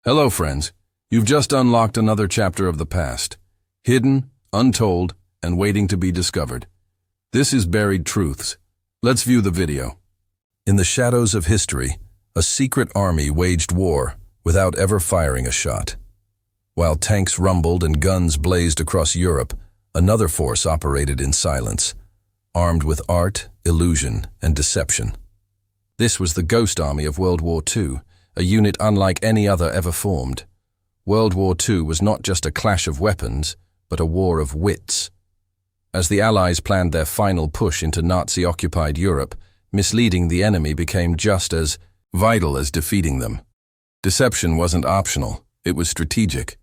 Hello, friends. You've just unlocked another chapter of the past, hidden, untold, and waiting to be discovered. This is Buried Truths. Let's view the video. In the shadows of history, a secret army waged war without ever firing a shot. While tanks rumbled and guns blazed across Europe, another force operated in silence, armed with art, illusion, and deception. This was the Ghost Army of World War II, a unit unlike any other ever formed. World War II was not just a clash of weapons, but a war of wits. As the Allies planned their final push into Nazi-occupied Europe, misleading the enemy became just as vital as defeating them. Deception wasn't optional, it was strategic.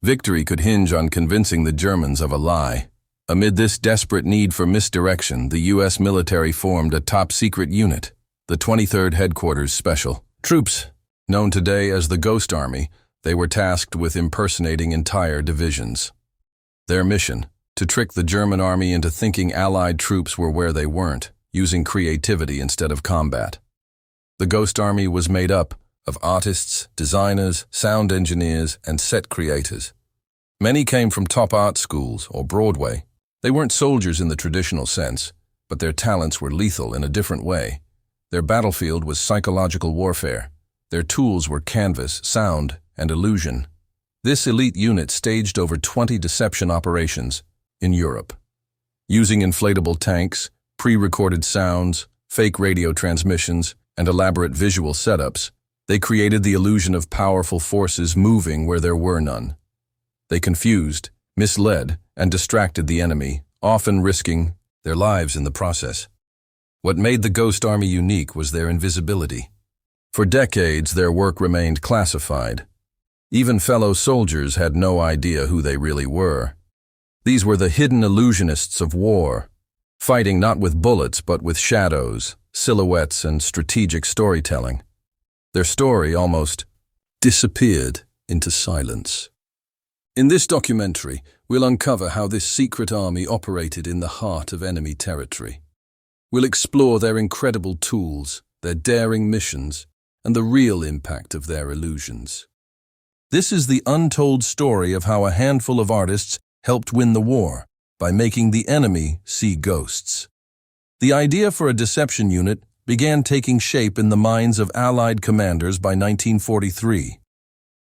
Victory could hinge on convincing the Germans of a lie. Amid this desperate need for misdirection, the U.S. military formed a top-secret unit, the 23rd Headquarters Special Troops. Known today as the Ghost Army, they were tasked with impersonating entire divisions. Their mission: to trick the German army into thinking Allied troops were where they weren't, using creativity instead of combat. The Ghost Army was made up of artists, designers, sound engineers, and set creators. Many came from top art schools or Broadway. They weren't soldiers in the traditional sense, but their talents were lethal in a different way. Their battlefield was psychological warfare. Their tools were canvas, sound, and illusion. This elite unit staged over 20 deception operations in Europe. Using inflatable tanks, pre-recorded sounds, fake radio transmissions, and elaborate visual setups, they created the illusion of powerful forces moving where there were none. They confused, misled, and distracted the enemy, often risking their lives in the process. What made the Ghost Army unique was their invisibility. For decades, their work remained classified. Even fellow soldiers had no idea who they really were. These were the hidden illusionists of war, fighting not with bullets but with shadows, silhouettes, and strategic storytelling. Their story almost disappeared into silence. In this documentary, we'll uncover how this secret army operated in the heart of enemy territory. We'll explore their incredible tools, their daring missions, and the real impact of their illusions. This is the untold story of how a handful of artists helped win the war by making the enemy see ghosts. The idea for a deception unit began taking shape in the minds of Allied commanders by 1943.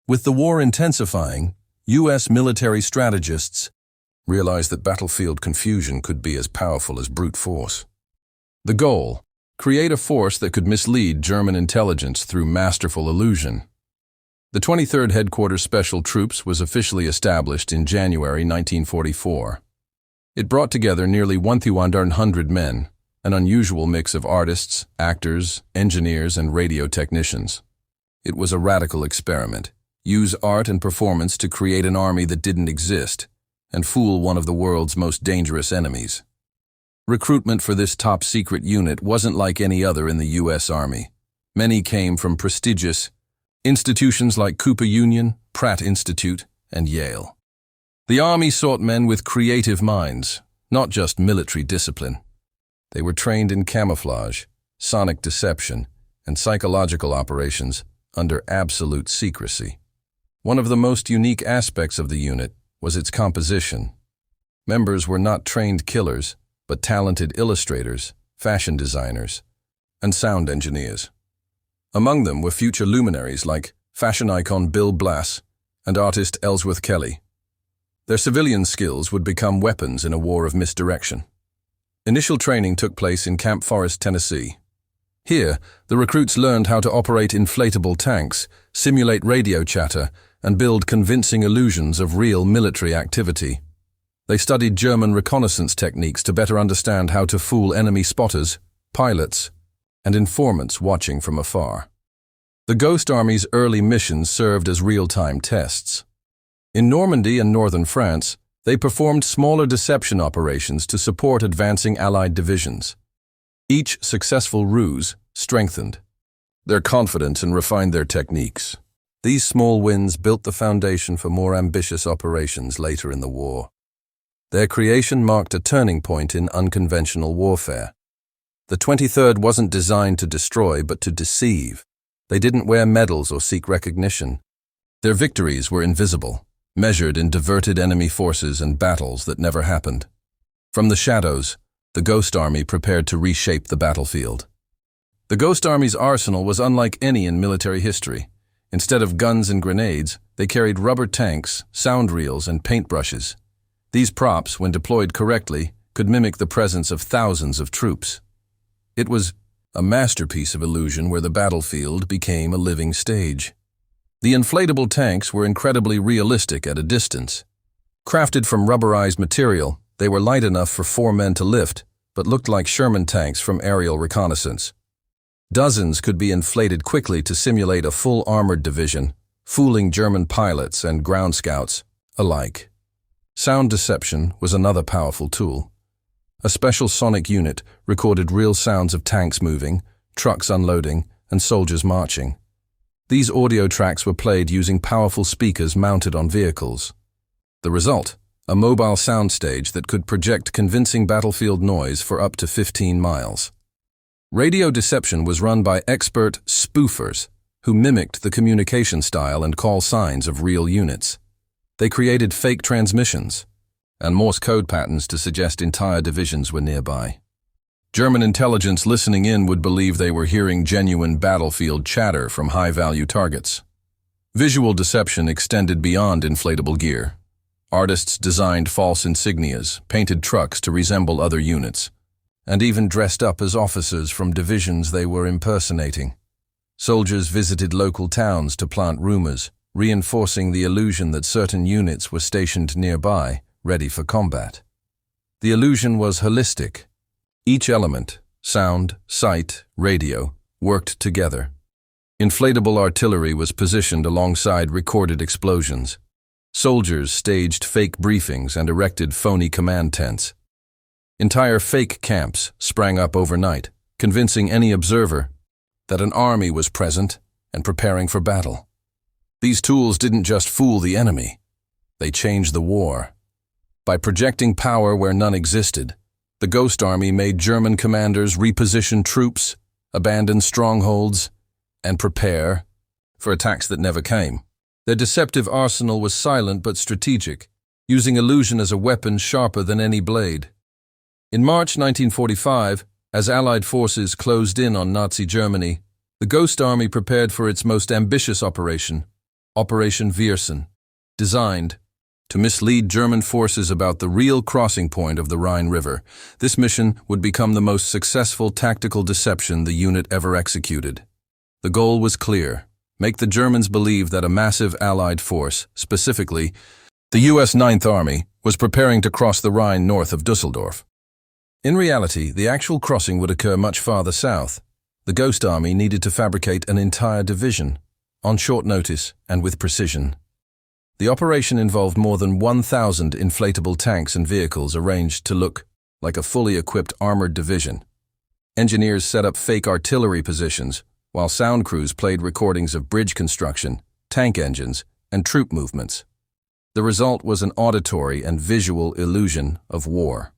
With the war intensifying, U.S. military strategists realized that battlefield confusion could be as powerful as brute force. The goal: create a force that could mislead German intelligence through masterful illusion. The 23rd Headquarters Special Troops was officially established in January 1944. It brought together nearly 1,100 men, an unusual mix of artists, actors, engineers, and radio technicians. It was a radical experiment: use art and performance to create an army that didn't exist, and fool one of the world's most dangerous enemies. Recruitment for this top-secret unit wasn't like any other in the U.S. Army. Many came from prestigious institutions like Cooper Union, Pratt Institute, and Yale. The Army sought men with creative minds, not just military discipline. They were trained in camouflage, sonic deception, and psychological operations under absolute secrecy. One of the most unique aspects of the unit was its composition. Members were not trained killers, but talented illustrators, fashion designers, and sound engineers. Among them were future luminaries like fashion icon Bill Blass and artist Ellsworth Kelly. Their civilian skills would become weapons in a war of misdirection. Initial training took place in Camp Forest, Tennessee. Here, the recruits learned how to operate inflatable tanks, simulate radio chatter, and build convincing illusions of real military activity. They studied German reconnaissance techniques to better understand how to fool enemy spotters, pilots, and informants watching from afar. The Ghost Army's early missions served as real-time tests. In Normandy and northern France, they performed smaller deception operations to support advancing Allied divisions. Each successful ruse strengthened their confidence and refined their techniques. These small wins built the foundation for more ambitious operations later in the war. Their creation marked a turning point in unconventional warfare. The 23rd wasn't designed to destroy but to deceive. They didn't wear medals or seek recognition. Their victories were invisible, measured in diverted enemy forces and battles that never happened. From the shadows, the Ghost Army prepared to reshape the battlefield. The Ghost Army's arsenal was unlike any in military history. Instead of guns and grenades, they carried rubber tanks, sound reels, and paintbrushes. These props, when deployed correctly, could mimic the presence of thousands of troops. It was a masterpiece of illusion where the battlefield became a living stage. The inflatable tanks were incredibly realistic at a distance. Crafted from rubberized material, they were light enough for 4 men to lift, but looked like Sherman tanks from aerial reconnaissance. Dozens could be inflated quickly to simulate a full armored division, fooling German pilots and ground scouts alike. Sound deception was another powerful tool. A special sonic unit recorded real sounds of tanks moving, trucks unloading, and soldiers marching. These audio tracks were played using powerful speakers mounted on vehicles. The result: a mobile soundstage that could project convincing battlefield noise for up to 15 miles. Radio deception was run by expert spoofers who mimicked the communication style and call signs of real units. They created fake transmissions and Morse code patterns to suggest entire divisions were nearby. German intelligence listening in would believe they were hearing genuine battlefield chatter from high-value targets. Visual deception extended beyond inflatable gear. Artists designed false insignias, painted trucks to resemble other units, and even dressed up as officers from divisions they were impersonating. Soldiers visited local towns to plant rumors, reinforcing the illusion that certain units were stationed nearby, ready for combat. The illusion was holistic. Each element, sound, sight, radio, worked together. Inflatable artillery was positioned alongside recorded explosions. Soldiers staged fake briefings and erected phony command tents. Entire fake camps sprang up overnight, convincing any observer that an army was present and preparing for battle. These tools didn't just fool the enemy, they changed the war. By projecting power where none existed, the Ghost Army made German commanders reposition troops, abandon strongholds, and prepare for attacks that never came. Their deceptive arsenal was silent but strategic, using illusion as a weapon sharper than any blade. In March 1945, as Allied forces closed in on Nazi Germany, the Ghost Army prepared for its most ambitious operation, Operation Viersen, designed to mislead German forces about the real crossing point of the Rhine River. This mission would become the most successful tactical deception the unit ever executed. The goal was clear: make the Germans believe that a massive Allied force, specifically the U.S. Ninth Army, was preparing to cross the Rhine north of Dusseldorf. In reality, the actual crossing would occur much farther south. The Ghost Army needed to fabricate an entire division, on short notice and with precision. The operation involved more than 1,000 inflatable tanks and vehicles arranged to look like a fully equipped armored division. Engineers set up fake artillery positions, while sound crews played recordings of bridge construction, tank engines, and troop movements. The result was an auditory and visual illusion of war.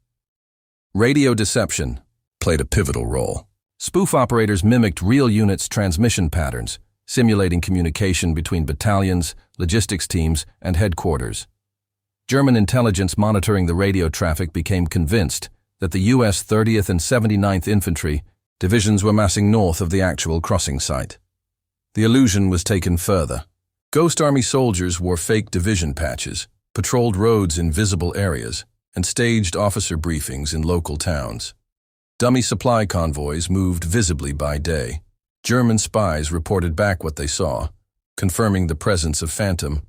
Radio deception played a pivotal role. Spoof operators mimicked real units' transmission patterns, simulating communication between battalions, logistics teams, and headquarters. German intelligence monitoring the radio traffic became convinced that the U.S. 30th and 79th Infantry divisions were massing north of the actual crossing site. The illusion was taken further. Ghost Army soldiers wore fake division patches, patrolled roads in visible areas, and staged officer briefings in local towns. Dummy supply convoys moved visibly by day. German spies reported back what they saw, confirming the presence of phantom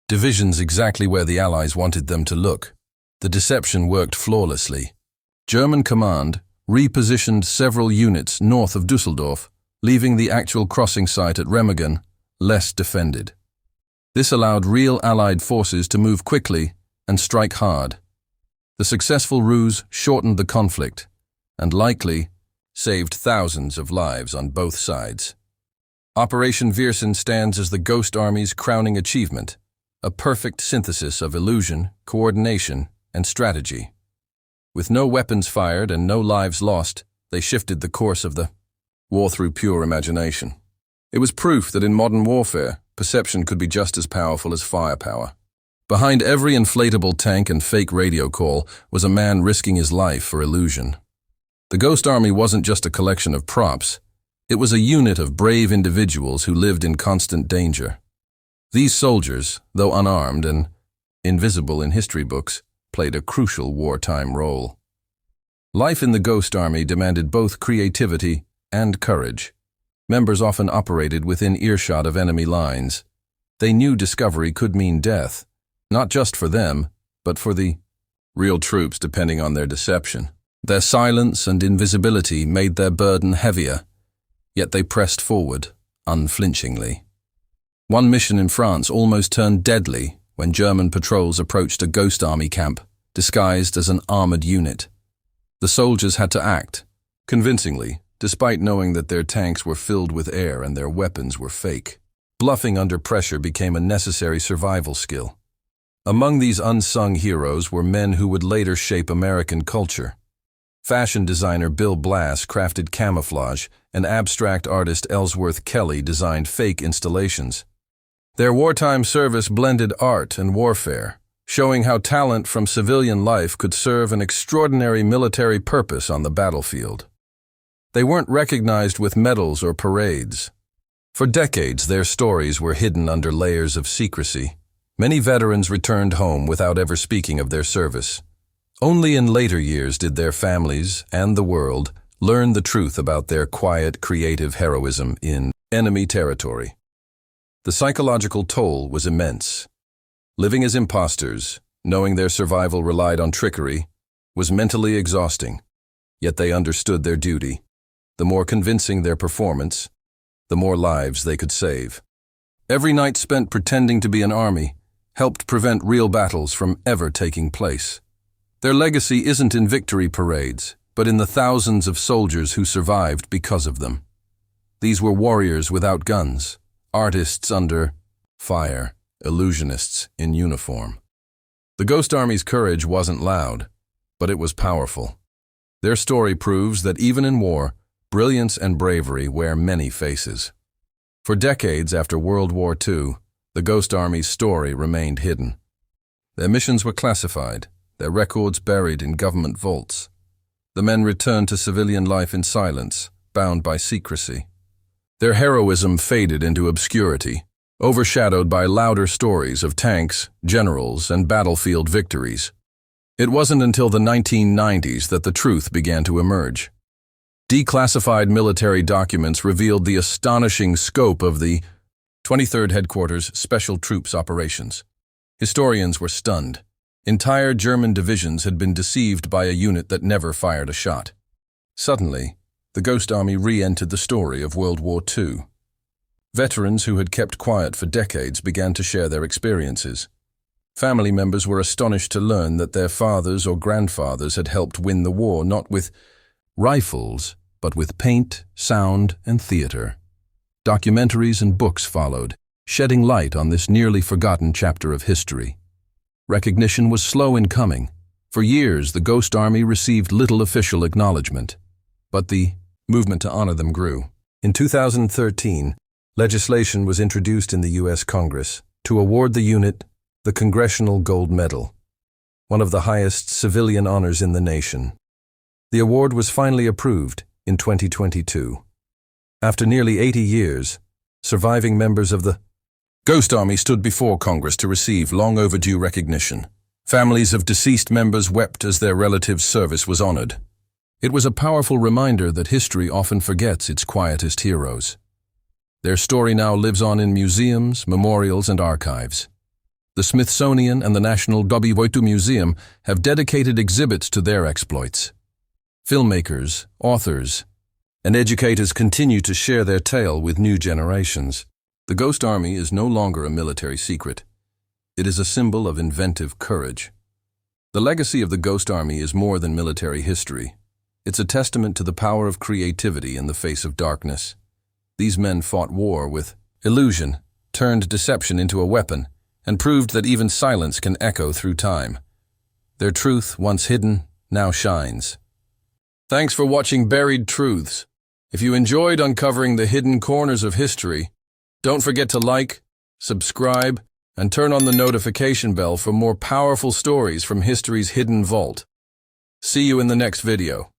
divisions exactly where the Allies wanted them to look. The deception worked flawlessly. German command repositioned several units north of Dusseldorf, leaving the actual crossing site at Remagen less defended. This allowed real Allied forces to move quickly and strike hard. The successful ruse shortened the conflict and likely saved thousands of lives on both sides. Operation Viersen stands as the Ghost Army's crowning achievement, a perfect synthesis of illusion, coordination, and strategy. With no weapons fired and no lives lost, they shifted the course of the war through pure imagination. It was proof that in modern warfare, perception could be just as powerful as firepower. Behind every inflatable tank and fake radio call was a man risking his life for illusion. The Ghost Army wasn't just a collection of props. It was a unit of brave individuals who lived in constant danger. These soldiers, though unarmed and invisible in history books, played a crucial wartime role. Life in the Ghost Army demanded both creativity and courage. Members often operated within earshot of enemy lines. They knew discovery could mean death, not just for them, but for the real troops depending on their deception. Their silence and invisibility made their burden heavier, yet they pressed forward, unflinchingly. One mission in France almost turned deadly when German patrols approached a Ghost Army camp, disguised as an armored unit. The soldiers had to act, convincingly, despite knowing that their tanks were filled with air and their weapons were fake. Bluffing under pressure became a necessary survival skill. Among these unsung heroes were men who would later shape American culture. Fashion designer Bill Blass crafted camouflage, and abstract artist Ellsworth Kelly designed fake installations. Their wartime service blended art and warfare, showing how talent from civilian life could serve an extraordinary military purpose on the battlefield. They weren't recognized with medals or parades. For decades, their stories were hidden under layers of secrecy. Many veterans returned home without ever speaking of their service. Only in later years did their families and the world learn the truth about their quiet, creative heroism in enemy territory. The psychological toll was immense. Living as imposters, knowing their survival relied on trickery, was mentally exhausting, yet they understood their duty. The more convincing their performance, the more lives they could save. Every night spent pretending to be an army helped prevent real battles from ever taking place. Their legacy isn't in victory parades, but in the thousands of soldiers who survived because of them. These were warriors without guns, artists under fire, illusionists in uniform. The Ghost Army's courage wasn't loud, but it was powerful. Their story proves that even in war, brilliance and bravery wear many faces. For decades after World War II, the Ghost Army's story remained hidden. Their missions were classified, their records buried in government vaults. The men returned to civilian life in silence, bound by secrecy. Their heroism faded into obscurity, overshadowed by louder stories of tanks, generals, and battlefield victories. It wasn't until the 1990s that the truth began to emerge. Declassified military documents revealed the astonishing scope of the 23rd Headquarters Special Troops operations. Historians were stunned. Entire German divisions had been deceived by a unit that never fired a shot. Suddenly, the Ghost Army re-entered the story of World War II. Veterans who had kept quiet for decades began to share their experiences. Family members were astonished to learn that their fathers or grandfathers had helped win the war not with rifles, but with paint, sound, and theater. Documentaries and books followed, shedding light on this nearly forgotten chapter of history. Recognition was slow in coming. For years, the Ghost Army received little official acknowledgement. But the movement to honor them grew. In 2013, legislation was introduced in the U.S. Congress to award the unit the Congressional Gold Medal, one of the highest civilian honors in the nation. The award was finally approved in 2022. After nearly 80 years, surviving members of the Ghost Army stood before Congress to receive long overdue recognition. Families of deceased members wept as their relatives' service was honored. It was a powerful reminder that history often forgets its quietest heroes. Their story now lives on in museums, memorials, and archives. The Smithsonian and the National WW2 Museum have dedicated exhibits to their exploits. Filmmakers, authors, and educators continue to share their tale with new generations. The Ghost Army is no longer a military secret. It is a symbol of inventive courage. The legacy of the Ghost Army is more than military history. It's a testament to the power of creativity in the face of darkness. These men fought war with illusion, turned deception into a weapon, and proved that even silence can echo through time. Their truth, once hidden, now shines. Thanks for watching Buried Truths. If you enjoyed uncovering the hidden corners of history, don't forget to like, subscribe, and turn on the notification bell for more powerful stories from history's hidden vault. See you in the next video.